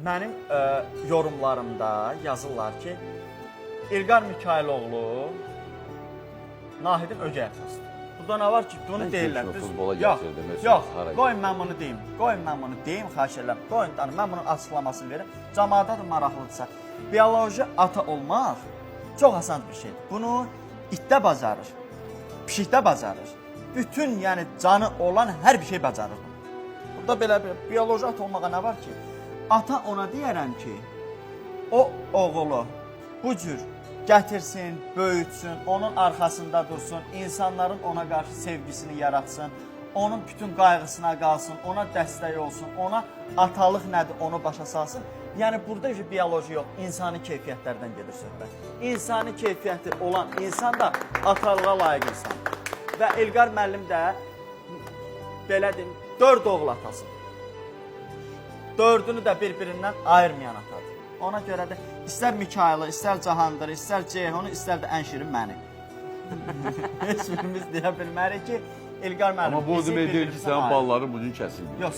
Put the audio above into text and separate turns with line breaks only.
mənim yorumlarımda yazırlar ki, İlqar Mikayıloğlu Nahidin ögey atasıdır. Burada nə var ki, bunu
Mən
deyirlər.
kimi futbola
Yox,
gətirdim,
yox,
hara
qoyun mən bunu deyim. Qoyun mən bunu deyim, xahiş edirəm. Qoyun, mən bunun açıqlamasını verim. Cəmaata da maraqlıdırsa. Bioloji ata olmaq çox asan bir şeydir. Bunu itdə bacarır, pişikdə bacarır. Bütün, yəni canı olan hər bir şey bacarır. Burada belə bir bioloji ata olmağa nə var ki? Ata ona deyərəm ki, o oğulu bu cür gətirsin, böyütsün, onun arxasında dursun, insanların ona qarşı sevgisini yaratsın, onun bütün qayğısına qalsın, ona dəstək olsun, ona atalıq nədir onu başa salsın. Yəni burada bioloji yox, insani keyfiyyətlərdən gedir söhbət. İnsani keyfiyyəti olan insan da atalığa layiq insandır. Və İlqar müəllim də belə deyim, 4 oğul atasıdır. 4-ünü də bir-birindən ayırmayan atadır. Ona görə də istər Mikayılı, istər Cahandır, istər Ceyhunu, istər də ən şirin məni. Heç birimiz deyə bilmərik ki, İlqar müəllim
Amma bu o demək deyil ki, sənin balların bugün kəsilmir.
Yox,